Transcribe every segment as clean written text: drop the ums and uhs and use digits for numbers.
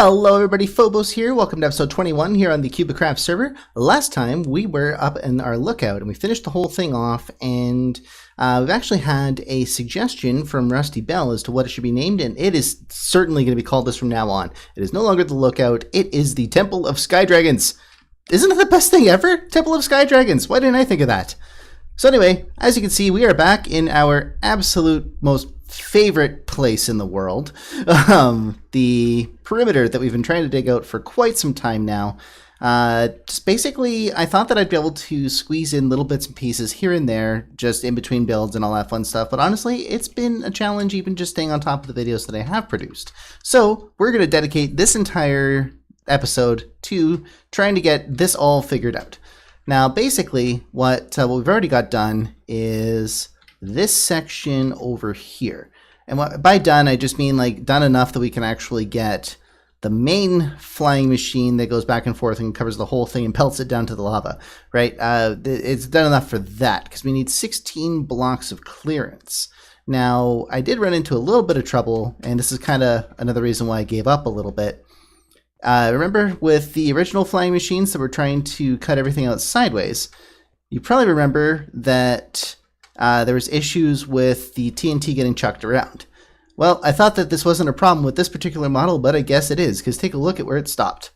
Hello everybody, Phobos here. Welcome to episode 21 here on the KubiKraft server. Last time we were up in our lookout and we finished the whole thing off, and we've actually had a suggestion from Rusty Bell as to what it should be named, and it is certainly going to be called this from now on. It is no longer the lookout, it is the Temple of Sky Dragons. Isn't it the best thing ever? Temple of Sky Dragons. Why didn't I think of that? So anyway, as you can see, we are back in our absolute most favorite place in the world, the perimeter that we've been trying to dig out for quite some time now. Just basically, I thought that I'd be able to squeeze in little bits and pieces here and there, just in between builds and all that fun stuff, but honestly, it's been a challenge even just staying on top of the videos that I have produced. So we're going to dedicate this entire episode to trying to get this all figured out. Now, basically, what we've already got done is this section over here. And by done, I just mean like done enough that we can actually get the main flying machine that goes back and forth and covers the whole thing and pelts it down to the lava, right? It's done enough for that because we need 16 blocks of clearance. Now, I did run into a little bit of trouble, and this is kind of another reason why I gave up a little bit. Remember with the original flying machines that were trying to cut everything out sideways, you probably remember that there was issues with the TNT getting chucked around. Well, I thought that this wasn't a problem with this particular model, but I guess it is, because take a look at where it stopped.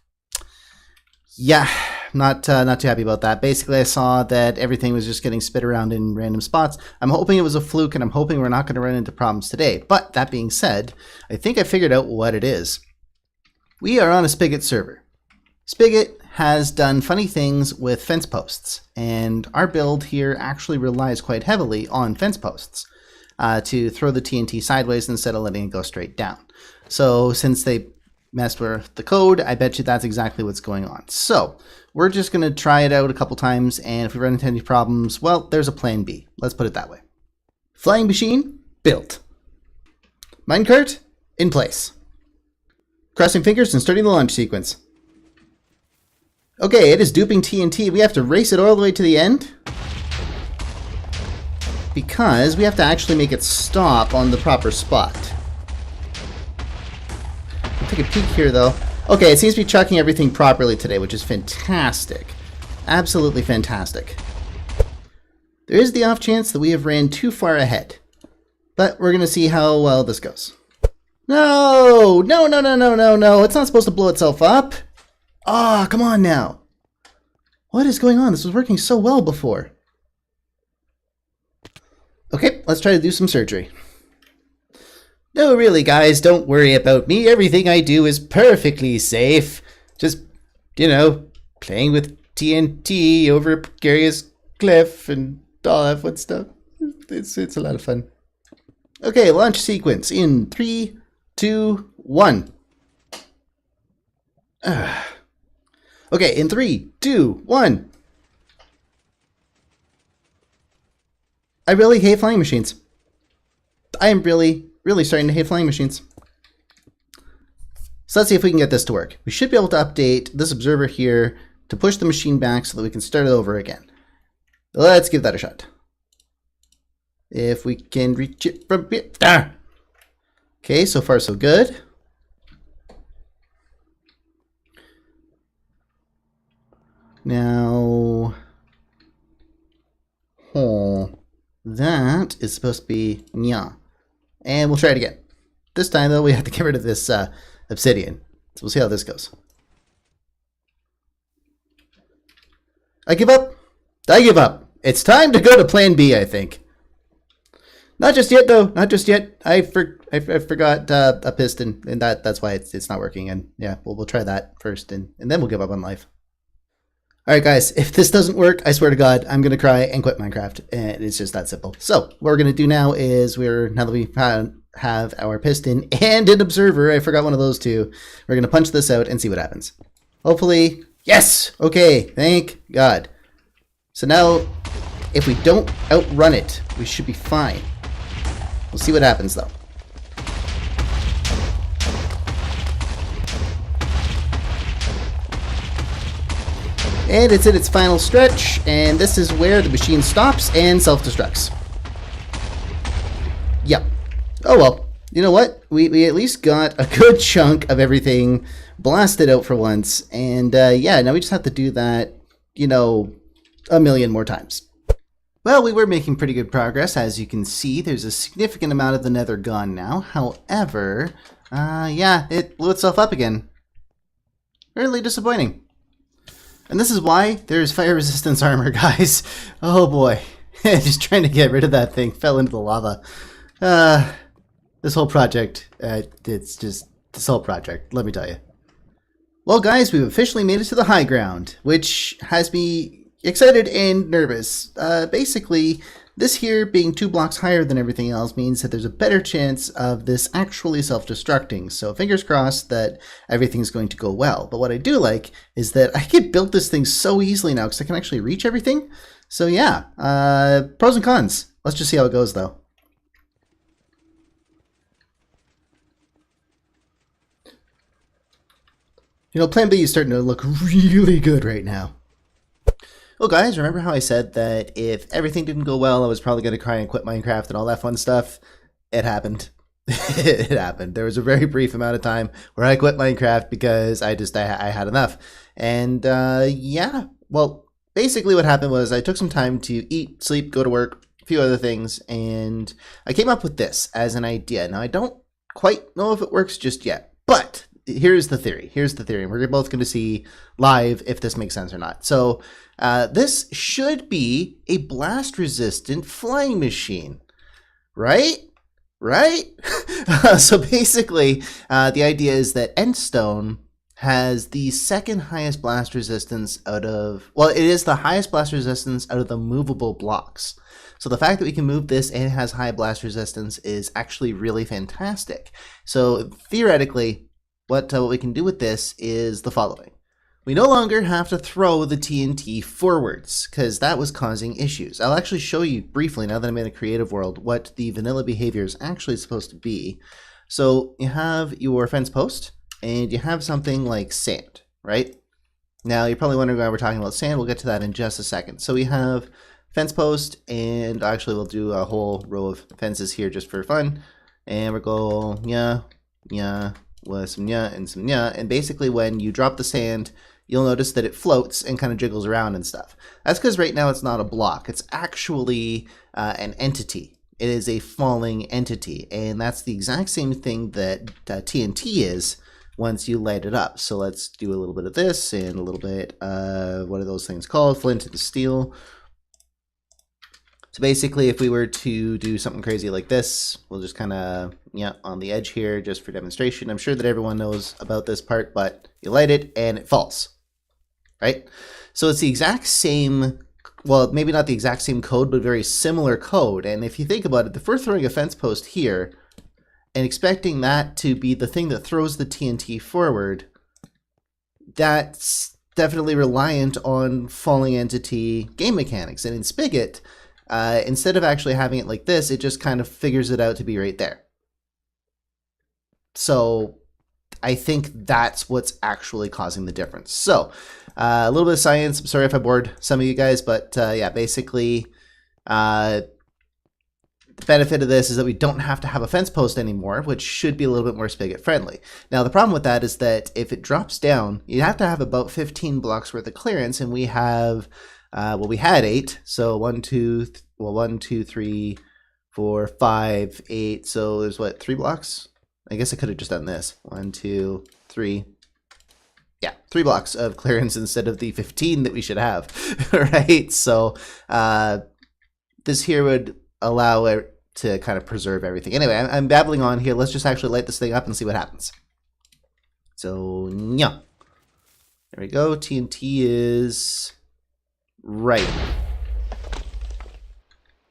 Yeah, not too happy about that. Basically, I saw that everything was just getting spit around in random spots. I'm hoping it was a fluke, and I'm hoping we're not going to run into problems today. But that being said, I think I figured out what it is. We are on a Spigot server. Spigot has done funny things with fence posts, and our build here actually relies quite heavily on fence posts to throw the TNT sideways instead of letting it go straight down. So since they messed with the code, I bet you that's exactly what's going on. So we're just going to try it out a couple times, and if we run into any problems, well, there's a plan B. Let's put it that way. Flying machine built. Minecart in place. Crossing fingers and starting the launch sequence. Okay, it is duping TNT. We have to race it all the way to the end because we have to actually make it stop on the proper spot. I'll take a peek here though. Okay, it seems to be chucking everything properly today, which is fantastic. Absolutely fantastic. There is the off chance that we have ran too far ahead, but we're going to see how well this goes. No! No, no, no, no, no, no. It's not supposed to blow itself up. Ah, come on now. What is going on? This was working so well before. Okay, let's try to do some surgery. No, really, guys, don't worry about me. Everything I do is perfectly safe. Just, you know, playing with TNT over a precarious cliff and all that fun stuff. It's a lot of fun. Okay, launch sequence in 3, 2, 1. Okay, in 3, 2, 1. I really hate flying machines. I am really, really starting to hate flying machines. So let's see if we can get this to work. We should be able to update this observer here to push the machine back so that we can start it over again. Let's give that a shot. If we can reach it from here. Ah! Okay, so far so good. Now, that is supposed to be nya. And we'll try it again. This time though, we have to get rid of this obsidian. So we'll see how this goes. I give up. I give up. It's time to go to plan B, I think. Not just yet, though. Not just yet. I forgot a piston, and that's why it's not working. And yeah, we'll try that first, and then we'll give up on life. All right, guys. If this doesn't work, I swear to God, I'm gonna cry and quit Minecraft. And it's just that simple. So what we're gonna do now is now that we have our piston and an observer, I forgot one of those two. We're gonna punch this out and see what happens. Hopefully, yes. Okay. Thank God. So now, if we don't outrun it, we should be fine. We'll see what happens, though. And it's in its final stretch, and this is where the machine stops and self-destructs. Yep. Oh well. You know what? We at least got a good chunk of everything blasted out for once. And yeah, now we just have to do that, you know, a million more times. Well, we were making pretty good progress. As you can see, there's a significant amount of the nether gone now. However, yeah, it blew itself up again. Really disappointing. And this is why there's fire resistance armor, guys. Oh boy. Just trying to get rid of that thing. Fell into the lava. This whole project, it's just, this whole project, let me tell you. Well guys, we've officially made it to the high ground, which has me excited and nervous. Basically, this here being 2 blocks higher than everything else means that there's a better chance of this actually self-destructing. So fingers crossed that everything's going to go well. But what I do like is that I can build this thing so easily now because I can actually reach everything. So yeah, pros and cons. Let's just see how it goes though. You know, Plan B is starting to look really good right now. Well guys, remember how I said that if everything didn't go well, I was probably going to cry and quit Minecraft and all that fun stuff? It happened. It happened. There was a very brief amount of time where I quit Minecraft because I had enough. And yeah, well, basically what happened was I took some time to eat, sleep, go to work, a few other things, and I came up with this as an idea. Now, I don't quite know if it works just yet, but here's the theory. Here's the theory. We're both going to see live if this makes sense or not. So this should be a blast-resistant flying machine, right? Right? So basically, the idea is that Endstone has the second highest blast resistance out of, well, it is the highest blast resistance out of the movable blocks. So the fact that we can move this and it has high blast resistance is actually really fantastic. So theoretically, what we can do with this is the following. We no longer have to throw the TNT forwards because that was causing issues. I'll actually show you briefly, now that I'm in a creative world, what the vanilla behavior is actually supposed to be. So you have your fence post and you have something like sand, right? Now you're probably wondering why we're talking about sand. We'll get to that in just a second. So we have fence post, and actually we'll do a whole row of fences here just for fun. And we'll go yeah, with some nya and some nya, and basically when you drop the sand, you'll notice that it floats and kind of jiggles around and stuff. That's because right now it's not a block, it's actually an entity. It is a falling entity, and that's the exact same thing that TNT is once you light it up. So let's do a little bit of this and a little bit of, what are those things called? Flint and steel. So basically, if we were to do something crazy like this, we'll just kind of, yeah, on the edge here, just for demonstration. I'm sure that everyone knows about this part, but you light it and it falls, right? So it's the exact same, well, maybe not the exact same code, but very similar code. And if you think about it, if we're throwing a fence post here and expecting that to be the thing that throws the TNT forward, that's definitely reliant on falling entity game mechanics. And in Spigot, instead of actually having it like this, it just kind of figures it out to be right there. So I think that's what's actually causing the difference. So a little bit of science. I'm sorry if I bored some of you guys, but yeah, basically the benefit of this is that we don't have to have a fence post anymore, which should be a little bit more Spigot friendly. Now the problem with that is that if it drops down, you have to have about 15 blocks worth of clearance, and we have well, we had 8, so 1, 2, 3, 4, 5, 8. So there's what, 3 blocks? I guess I could have just done this. 1, 2, 3. Yeah, 3 blocks of clearance instead of the 15 that we should have, right? So this here would allow it to kind of preserve everything. Anyway, I'm babbling on here. Let's just actually light this thing up and see what happens. So, yeah. There we go. TNT is right.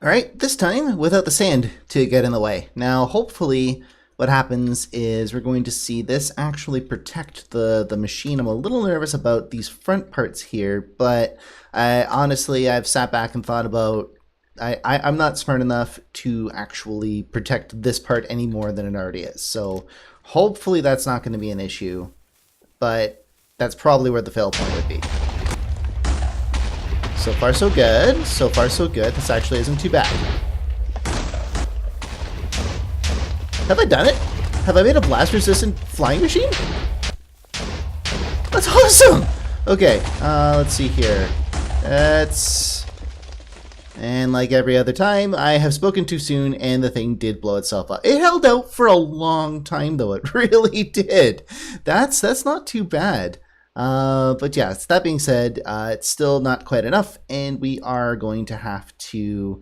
All right, this time without the sand to get in the way. Now, hopefully what happens is we're going to see this actually protect the machine. I'm a little nervous about these front parts here, but honestly, I've sat back and thought about, I'm not smart enough to actually protect this part any more than it already is. So hopefully that's not going to be an issue, but that's probably where the fail point would be. So far so good. So far so good. This actually isn't too bad. Have I done it? Have I made a blast-resistant flying machine? That's awesome! Okay, let's see here. And like every other time, I have spoken too soon and the thing did blow itself up. It held out for a long time though, it really did. That's not too bad. But yeah, that being said, it's still not quite enough and we are going to have to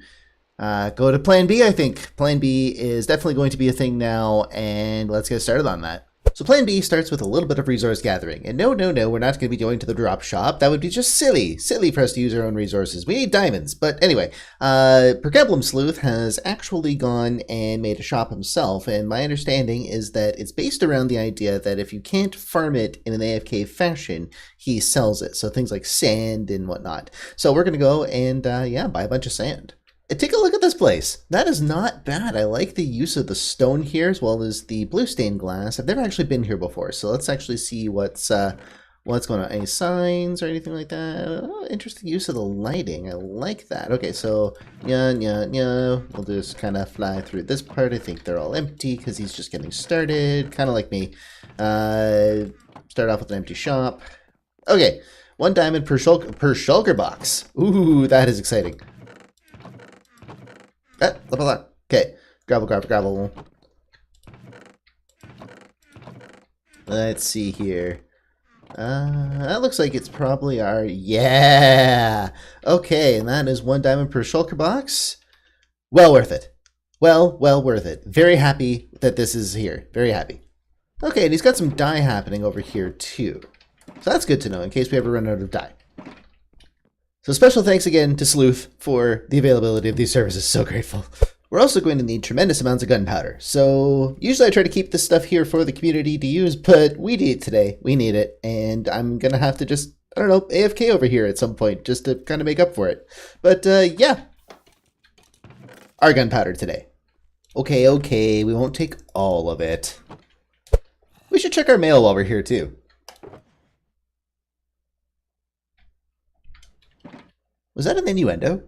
go to plan B, I think. Plan B is definitely going to be a thing now and let's get started on that. So plan B starts with a little bit of resource gathering. And no, we're not going to be going to the drop shop. That would be just silly for us to use our own resources. We need diamonds. But anyway, Perkeblum Sleuth has actually gone and made a shop himself. And my understanding is that it's based around the idea that if you can't farm it in an AFK fashion, he sells it. So things like sand and whatnot. So we're going to go and, yeah, buy a bunch of sand. Take a look at this place. That is not bad. I like the use of the stone here as well as the blue stained glass. I've never actually been here before, so let's actually see what's going on. Any signs or anything like that? Oh, interesting use of the lighting. I like that. Okay, so yeah. We'll just kind of fly through this part. I think they're all empty because he's just getting started. Kind of like me. Start off with an empty shop. Okay, 1 diamond per shulker box. Ooh, that is exciting. Okay, gravel. Let's see here. That looks like it's probably our... Yeah! Okay, and that is 1 diamond per shulker box. Well worth it. Well worth it. Very happy that this is here. Very happy. Okay, and he's got some dye happening over here too. So that's good to know in case we ever run out of dye. So special thanks again to Sleuth for the availability of these services. So grateful. We're also going to need tremendous amounts of gunpowder. So usually I try to keep this stuff here for the community to use, but we need it today. We need it. And I'm going to have to just, I don't know, AFK over here at some point just to kind of make up for it. But yeah, our gunpowder today. Okay, we won't take all of it. We should check our mail while we're here too. Was that an innuendo?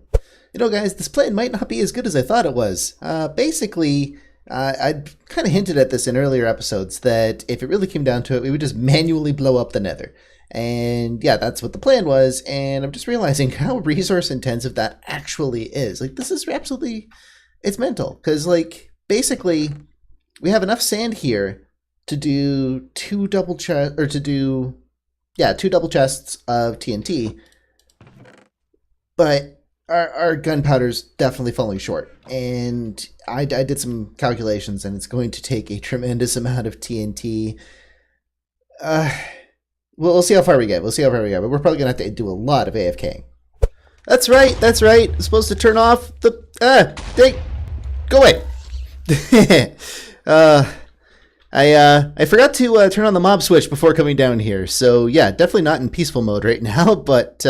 You know, guys, this plan might not be as good as I thought it was. Basically, I kind of hinted at this in earlier episodes that if it really came down to it, we would just manually blow up the Nether. And yeah, that's what the plan was. And I'm just realizing how resource intensive that actually is. Like, this is absolutely, it's mental. Because, like, basically, we have enough sand here to do 2 double chests, or to do, yeah, 2 double chests of TNT. But our gunpowder's definitely falling short. And I did some calculations, and it's going to take a tremendous amount of TNT. We'll see how far we get. But we're probably going to have to do a lot of AFKing. That's right. I'm supposed to turn off the... Go away. I forgot to turn on the mob switch before coming down here. So yeah, definitely not in peaceful mode right now, but...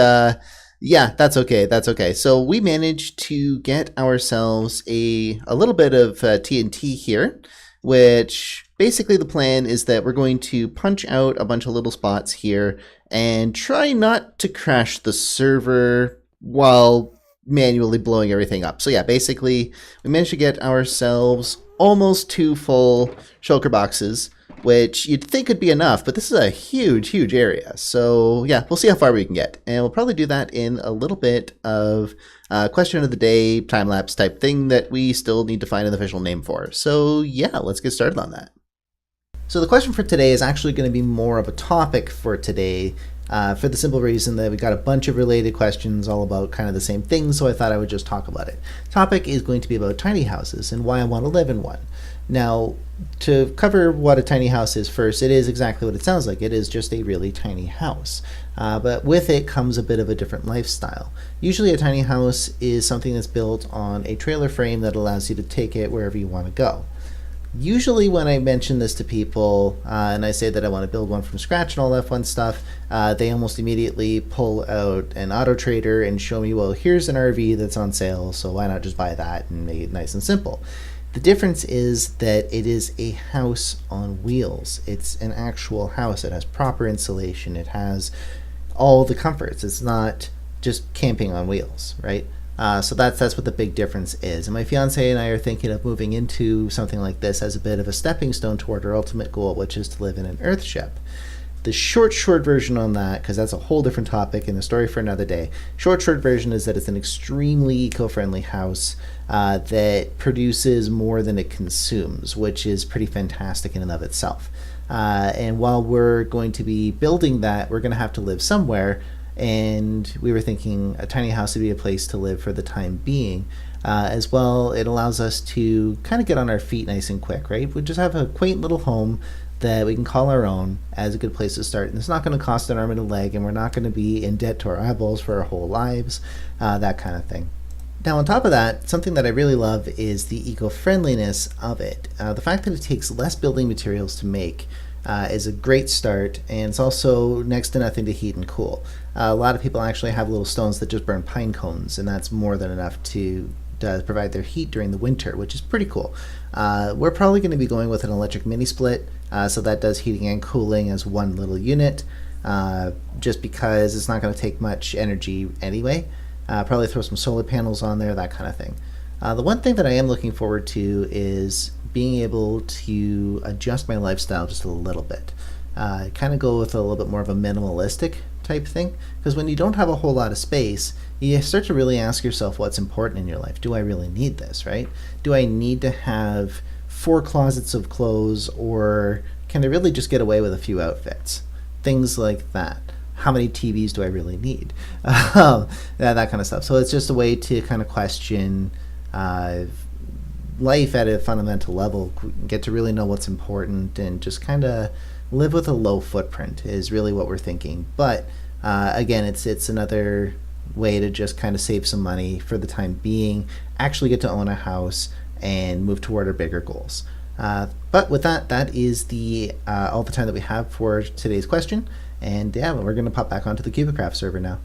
yeah, that's okay. So we managed to get ourselves a little bit of TNT here, which basically the plan is that we're going to punch out a bunch of little spots here and try not to crash the server while manually blowing everything up. So yeah, basically we managed to get ourselves almost 2 full shulker boxes, which you'd think would be enough, but this is a huge area. So yeah, we'll see how far we can get. And we'll probably do that in a little bit of question of the day, time-lapse type thing that we still need to find an official name for. So yeah, let's get started on that. So the question for today is actually going to be more of a topic for today, for the simple reason that we got a bunch of related questions all about kind of the same thing, so I thought I would just talk about it. Topic is going to be about tiny houses and why I want to live in one. Now, to cover what a tiny house is first, it is exactly what it sounds like. It is just a really tiny house. But with it comes a bit of a different lifestyle. Usually a tiny house is something that's built on a trailer frame that allows you to take it wherever you want to go. Usually when I mention this to people and I say that I want to build one from scratch and all that fun stuff, they almost immediately pull out an auto trader and show me, well, here's an RV that's on sale, so why not just buy that and make it nice and simple. The difference is that it is a house on wheels. It's an actual house. It has proper insulation. It has all the comforts. It's not just camping on wheels, right? So that's what the big difference is. And my fiance and I are thinking of moving into something like this as a bit of a stepping stone toward our ultimate goal, which is to live in an Earthship. The short version on that, because that's a whole different topic and a story for another day. Short version is that it's an extremely eco-friendly house that produces more than it consumes, which is pretty fantastic in and of itself. And while we're going to be building that, we're going to have to live somewhere. And we were thinking a tiny house would be a place to live for the time being. As well, it allows us to kind of get on our feet nice and quick, right? We just have a quaint little home that we can call our own as a good place to start. And it's not going to cost an arm and a leg, and we're not going to be in debt to our eyeballs for our whole lives, that kind of thing. Now, on top of that, something that I really love is the eco-friendliness of it. The fact that it takes less building materials to make is a great start, and it's also next to nothing to heat and cool. A lot of people actually have little stones that just burn pine cones, and that's more than enough to provide their heat during the winter, which is pretty cool. We're probably going to be going with an electric mini split, so that does heating and cooling as one little unit, just because it's not going to take much energy anyway. Probably throw some solar panels on there, that kind of thing. The one thing that I am looking forward to is being able to adjust my lifestyle just a little bit. Kind of go with a little bit more of a minimalistic type thing, because when you don't have a whole lot of space, you start to really ask yourself what's important in your life. Do I really need this, right? Do I need to have 4 closets of clothes, or can I really just get away with a few outfits? Things like that. How many TVs do I really need? That kind of stuff. So it's just a way to kind of question life at a fundamental level, get to really know what's important, and just kind of live with a low footprint is really what we're thinking. But again, it's another way to just kind of save some money for the time being, actually get to own a house, and move toward our bigger goals. But with that is the all the time that we have for today's question. And yeah, we're going to pop back onto the KubiKraft server now.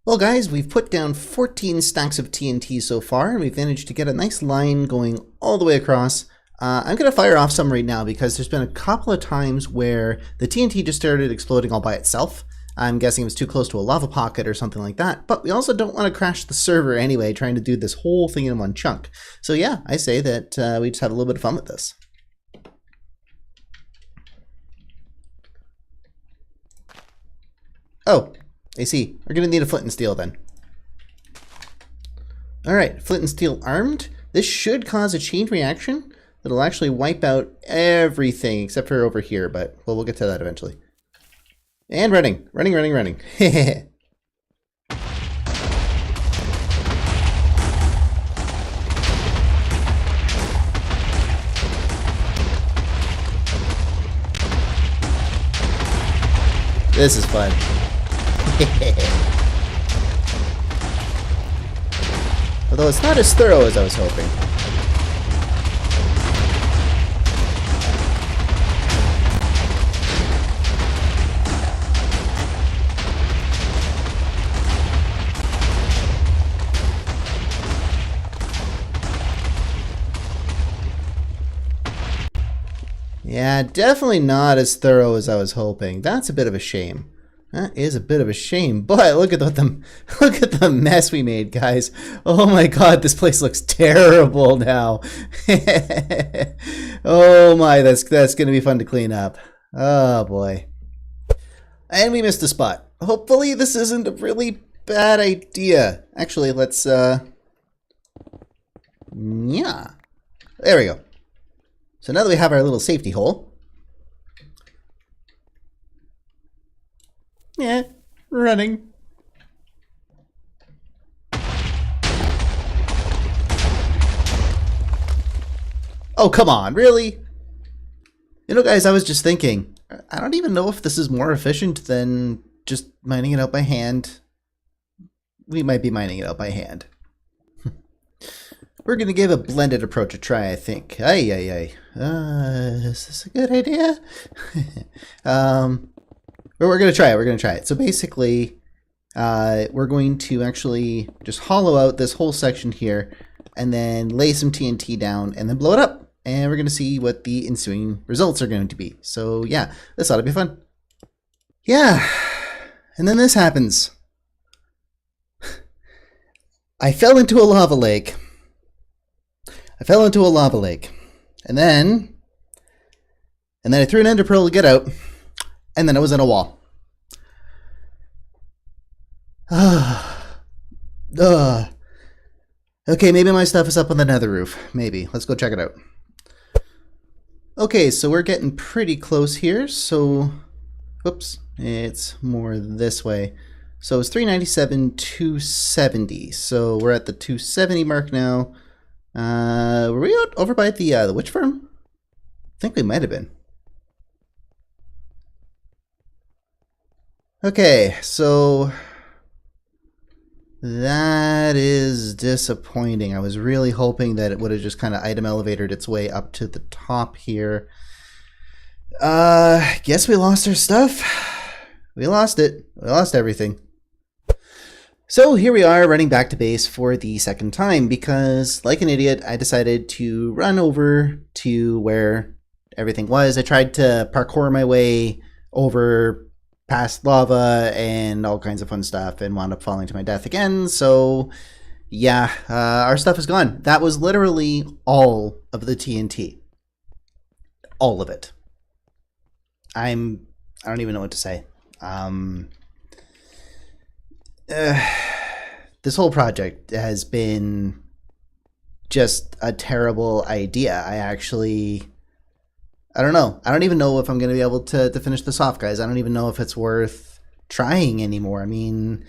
Well guys, we've put down 14 stacks of TNT so far, and we've managed to get a nice line going all the way across. I'm going to fire off some right now because there's been a couple of times where the TNT just started exploding all by itself. I'm guessing it was too close to a lava pocket or something like that, but we also don't want to crash the server anyway, trying to do this whole thing in one chunk. So yeah, I say that we just have a little bit of fun with this. Oh, I see. We're going to need a flint and steel then. Alright, flint and steel armed. This should cause a chain reaction that'll actually wipe out everything except for over here, but well, we'll get to that eventually. And running. This is fun. Although it's not as thorough as I was hoping. Yeah, definitely not as thorough as I was hoping. That's a bit of a shame. That is a bit of a shame, but look at the mess we made, guys. Oh my god, this place looks terrible now. Oh my, that's gonna be fun to clean up. Oh boy. And we missed a spot. Hopefully this isn't a really bad idea. Actually, let's yeah. There we go. So now that we have our little safety hole, yeah, running. Oh, come on, really? You know, guys, I was just thinking, I don't even know if this is more efficient than just mining it out by hand. We might be mining it out by hand. We're going to give a blended approach a try, I think. Is this a good idea? We're going to try it. So basically, we're going to actually just hollow out this whole section here and then lay some TNT down and then blow it up. And we're going to see what the ensuing results are going to be. So yeah, this ought to be fun. Yeah, and then this happens. I fell into a lava lake. And then I threw an ender pearl to get out, and then I was in a wall. Okay, maybe my stuff is up on the nether roof. Maybe. Let's go check it out. Okay, so we're getting pretty close here. So, oops, it's more this way. So it's 397, 270. So we're at the 270 mark now. Were we out over by the witch farm? I think we might have been. Okay, so that is disappointing. I was really hoping that it would have just kind of item elevated its way up to the top here. Guess we lost our stuff. We lost it. We lost everything. So here we are running back to base for the second time because, like an idiot, I decided to run over to where everything was. I tried to parkour my way over past lava and all kinds of fun stuff and wound up falling to my death again. So yeah, our stuff is gone. That was literally all of the TNT. All of it. I don't even know what to say. This whole project has been just a terrible idea. I don't know. I don't even know if I'm going to be able to finish this off, guys. I don't even know if it's worth trying anymore. I mean,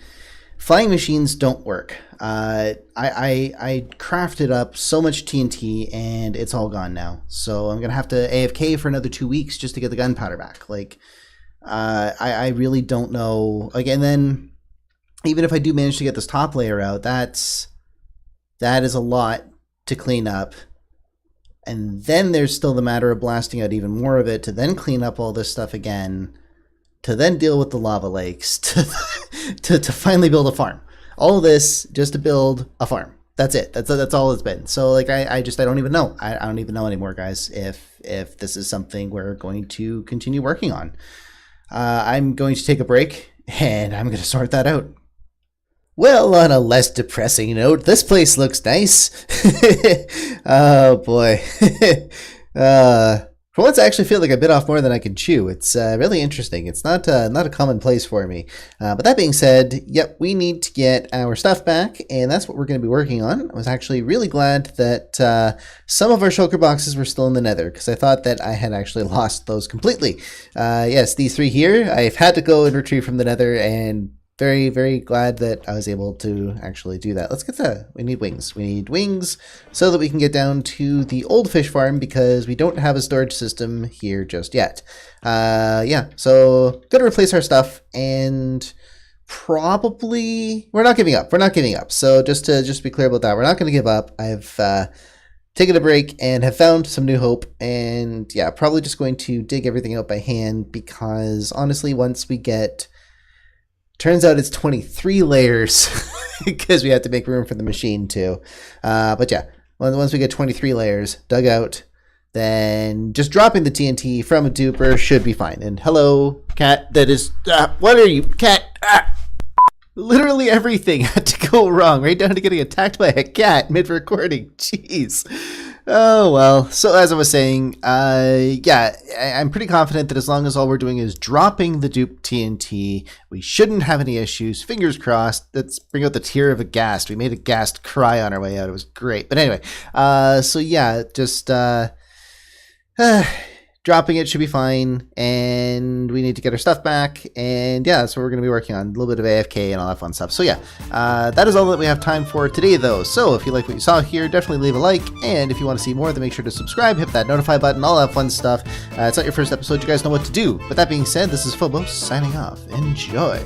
flying machines don't work. I crafted up so much TNT and it's all gone now. So I'm going to have to AFK for another 2 weeks just to get the gunpowder back. Like, I really don't know. Like, and then even if I do manage to get this top layer out, that is a lot to clean up. And then there's still the matter of blasting out even more of it to then clean up all this stuff again, to then deal with the lava lakes, to finally build a farm. All of this just to build a farm. That's it. That's all it's been. So like I don't even know. I don't even know anymore, guys, if this is something we're going to continue working on. I'm going to take a break and I'm going to sort that out. Well, on a less depressing note, this place looks nice. Oh boy. For once, I actually feel like I bit off more than I can chew. It's really interesting. It's not a common place for me. But that being said, yep, we need to get our stuff back, and that's what we're going to be working on. I was actually really glad that some of our shulker boxes were still in the nether, because I thought that I had actually lost those completely. Yes, these three here, I've had to go and retrieve from the nether, and very, very glad that I was able to actually do that. Let's get we need wings. We need wings so that we can get down to the old fish farm because we don't have a storage system here just yet. Yeah, so gonna replace our stuff and probably we're not giving up. We're not giving up. So just to be clear about that, we're not gonna give up. I've taken a break and have found some new hope, and yeah, probably just going to dig everything out by hand because honestly, once we get turns out it's 23 layers because we have to make room for the machine too. But yeah, once we get 23 layers dug out, then just dropping the TNT from a duper should be fine. And hello, cat. That is, what are you, cat? Literally everything had to go wrong, right down to getting attacked by a cat mid-recording. Jeez. Oh, well. So as I was saying, yeah, I'm pretty confident that as long as all we're doing is dropping the dupe TNT, we shouldn't have any issues. Fingers crossed. Let's bring out the tear of a ghast. We made a ghast cry on our way out. It was great. But anyway, so yeah, just dropping it should be fine, and we need to get our stuff back, and yeah, that's what we're going to be working on, a little bit of AFK and all that fun stuff. So yeah, that is all that we have time for today though. So if you like what you saw here, definitely leave a like, and if you want to see more, then make sure to subscribe, hit that notify button, all that fun stuff. It's not your first episode, you guys know what to do. But that being said, this is Phobos signing off. Enjoy.